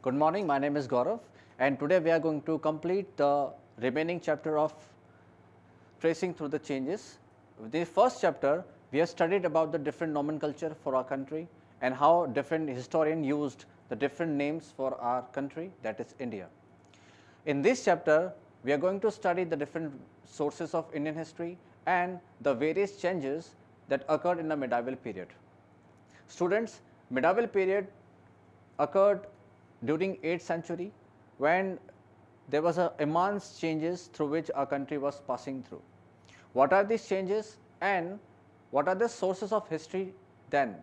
Good morning, my name is Gaurav, and today we are going to complete the remaining chapter of tracing through the changes. In the first chapter, we have studied about the different nomenclature for our country and how different historians used the different names for our country, that is India. In this chapter, we are going to study the different sources of Indian history and the various changes that occurred in the medieval period. Students, medieval period occurred during 8th century when there was immense changes through which our country was passing through. What are these changes and what are the sources of history then?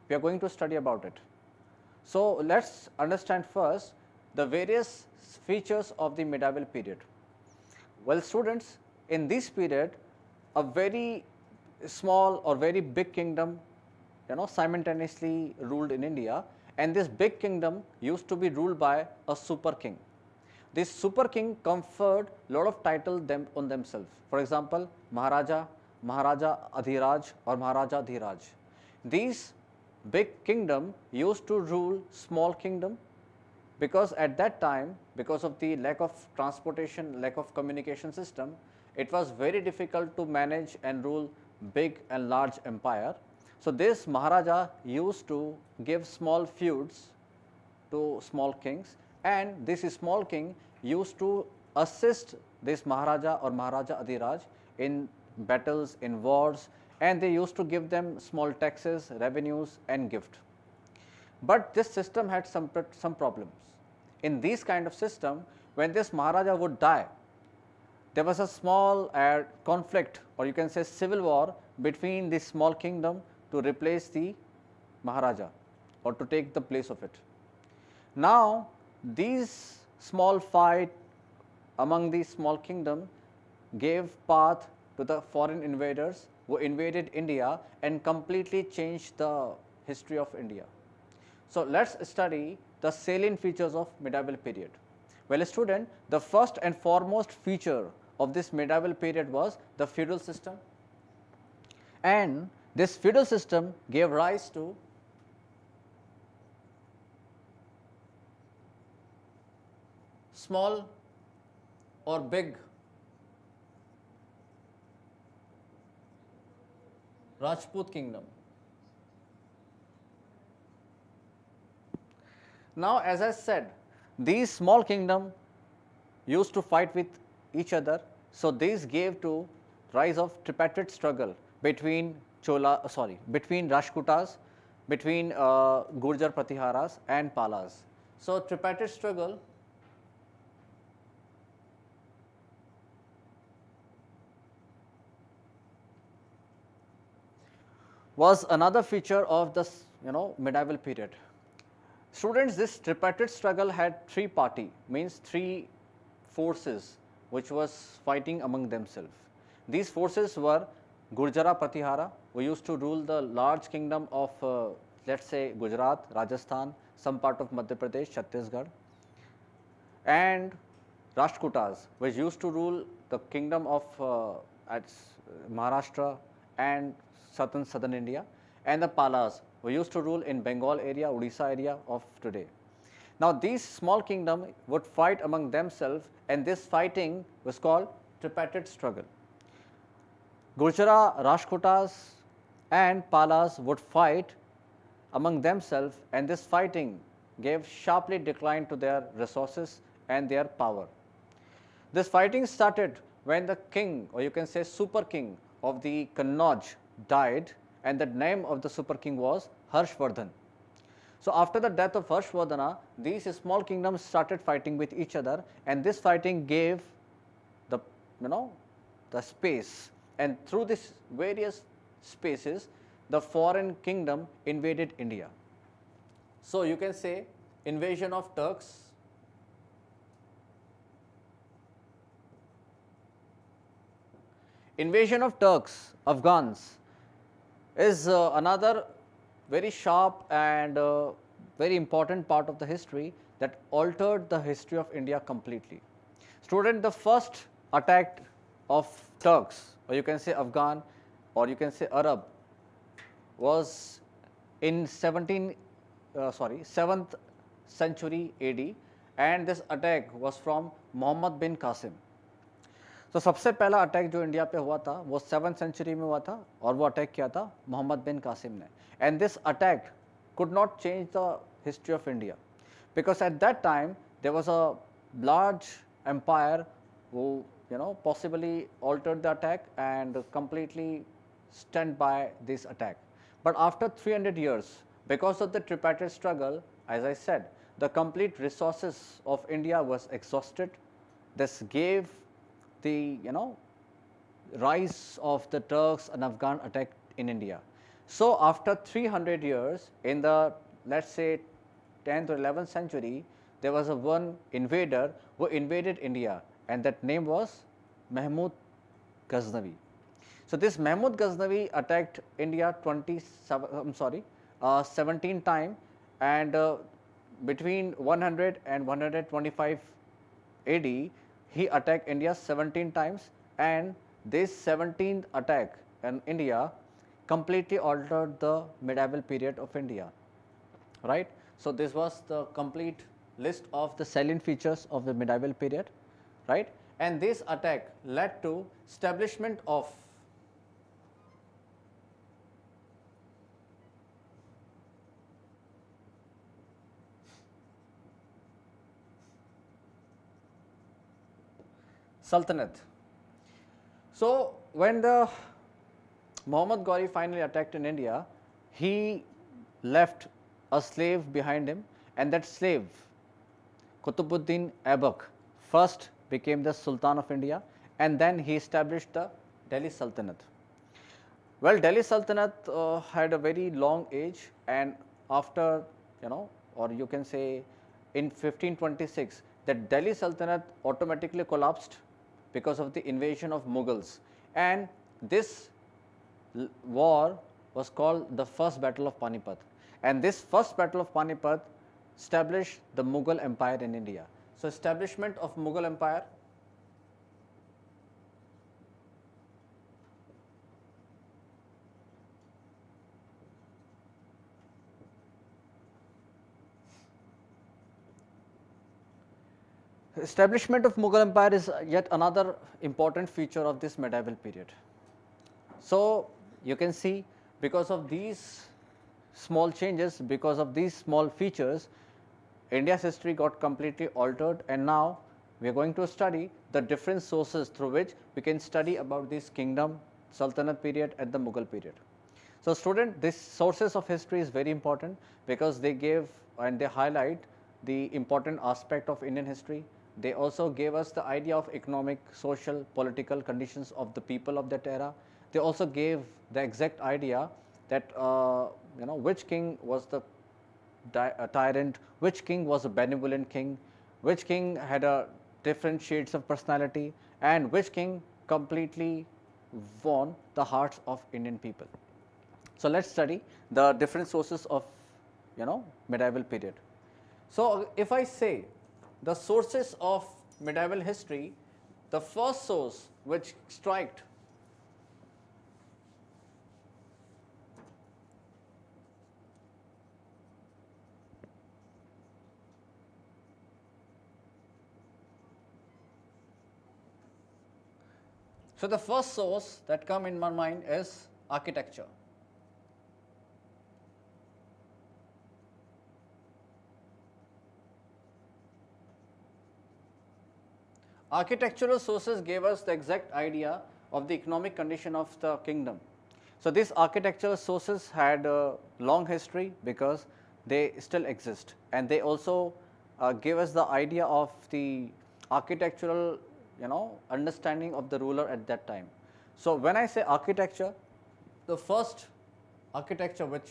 We are going to study about it. So, let us understand first the various features of the medieval period. Well, students, in this period a very small or very big kingdom simultaneously ruled in India, and this big kingdom used to be ruled by a super king. This super king conferred lot of titles on themselves. For example, Maharaja, Maharaja Adhiraj or Maharaja Dhiraj. These big kingdom used to rule small kingdom because at that time, because of the lack of transportation, lack of communication system, it was very difficult to manage and rule big and large empire. So, this Maharaja used to give small feuds to small kings, and this small king used to assist this Maharaja or Maharaja Adhiraj in battles, in wars, and they used to give them small taxes, revenues and gift. But this system had some problems. In this kind of system, when this Maharaja would die, there was a small conflict, or you can say civil war, between this small kingdom to replace the Maharaja or to take the place of it. Now, these small fight among these small kingdom gave path to the foreign invaders who invaded India and completely changed the history of India. So, let us study the salient features of medieval period. Well, student, the first and foremost feature of this medieval period was the feudal system, and this feudal system gave rise to small or big Rajput kingdom. Now, as I said, these small kingdom used to fight with each other. So, this gave to rise of tripartite struggle between between Rashtrakutas, between Gurjar Pratiharas and Palas. So, tripartite struggle was another feature of this medieval period. Students, this tripartite struggle had three party, means three forces which was fighting among themselves. These forces were Gurjara Pratihara, who used to rule the large kingdom of let us say Gujarat, Rajasthan, some part of Madhya Pradesh, Chhattisgarh, and Rashtrakutas, which used to rule the kingdom of Maharashtra and southern India, and the Palas, who used to rule in Bengal area, Odisha area of today. Now, these small kingdom would fight among themselves, and this fighting was called tripartite struggle. Gurjara, Rashtrakutas and Palas would fight among themselves, and this fighting gave sharply decline to their resources and their power. This fighting started when the king, or you can say super king of the Kannauj died, and the name of the super king was Harshvardhan. So, after the death of Harshvardhana, these small kingdoms started fighting with each other, and this fighting gave the the space, and through this various spaces the foreign kingdom invaded India. So, you can say invasion of Turks, Afghans is another very sharp and very important part of the history that altered the history of India completely. Student, the first attack of Turks, or you can say Afghan, or you can say Arab, was in 7th century AD, and this attack was from Muhammad bin Qasim. तो सबसे पहला attack जो India पे हुआ था वो 7th century में हुआ था और वो अटैक किया था मोहम्मद बिन कासिम ने. And this attack could not change the history of India, because at that time there was a large empire who possibly altered the attack and completely stand by this attack. But after 300 years, because of the tripartite struggle, as I said, the complete resources of India was exhausted. This gave the rise of the Turks and Afghan attack in India. So after 300 years, in the let's say 10th or 11th century, there was a one invader who invaded India, and that name was Mahmud Ghaznavi. So this Mahmud Ghaznavi attacked India 17 times, and between 100 and 125 AD, he attacked India 17 times, and this 17th attack in India completely altered the medieval period of India, right. So this was the complete list of the salient features of the medieval period, right, and this attack led to establishment of Sultanate. So when the Muhammad Ghori finally attacked in India, he left a slave behind him, and that slave, Qutbuddin Aibak, first became the Sultan of India, and then he established the Delhi Sultanate. Well, Delhi Sultanate had a very long age, and after or you can say in 1526, the Delhi Sultanate automatically collapsed because of the invasion of Mughals, and this war was called the First Battle of Panipat, and this First Battle of Panipat established the Mughal Empire in India. So establishment of Mughal Empire, establishment of Mughal Empire is yet another important feature of this medieval period. So you can see, because of these small changes, because of these small features, India's history got completely altered, and now we are going to study the different sources through which we can study about this kingdom, Sultanate period and the Mughal period. So student, these sources of history is very important because they give and they highlight the important aspect of Indian history. They also gave us the idea of economic, social, political conditions of the people of that era. They also gave the exact idea that which king was the tyrant, which king was a benevolent king, which king had a different shades of personality, and which king completely won the hearts of Indian people. So let's study the different sources of medieval period. So if I say the sources of medieval history, the first source which struck so the first source that come in my mind is architecture. Architectural sources gave us the exact idea of the economic condition of the kingdom. So these architectural sources had a long history because they still exist, and they also give us the idea of the architectural understanding of the ruler at that time. So when I say architecture, the first architecture which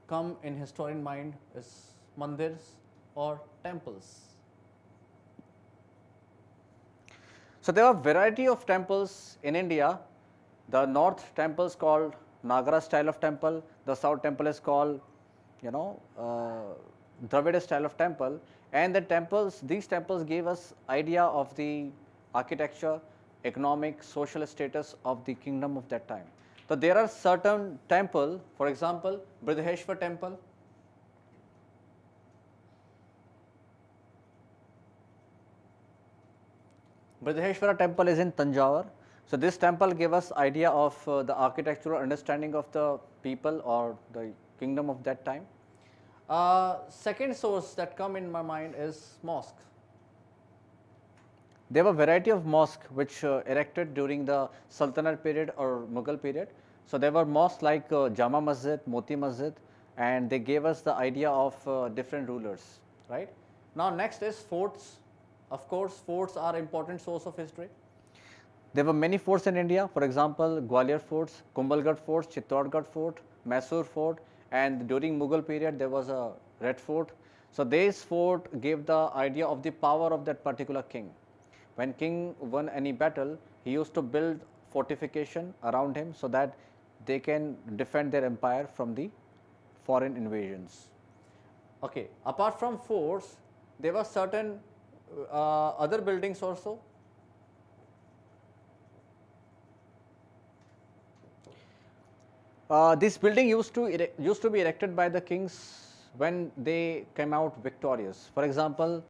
come in historian mind is mandirs or temples. So there are variety of temples in India. The north temple is called Nagara style of temple, the south temple is called Dravida style of temple, and the temples, these temples gave us idea of the architecture, economic, social status of the kingdom of that time. So there are certain temple, for example, Bridheshwar temple, Brihadeshwara temple is in Tanjore. So this temple gave us idea of the architectural understanding of the people or the kingdom of that time. Second source that come in my mind is mosque. There were variety of mosques which erected during the Sultanate period or Mughal period. So there were mosques like Jama Masjid, Moti Masjid, and they gave us the idea of different rulers, right? Now next is forts. Of course, forts are important source of history. There were many forts in India, for example, Gwalior forts, Kumbhalgarh forts, Chittorgarh fort, Mysore fort, and during Mughal period there was a Red Fort. So this fort gave the idea of the power of that particular king. When king won any battle, he used to build fortification around him so that they can defend their empire from the foreign invasions. Okay, apart from forts, there were certain other buildings also. This building used to be erected by the kings when they came out victorious. For example,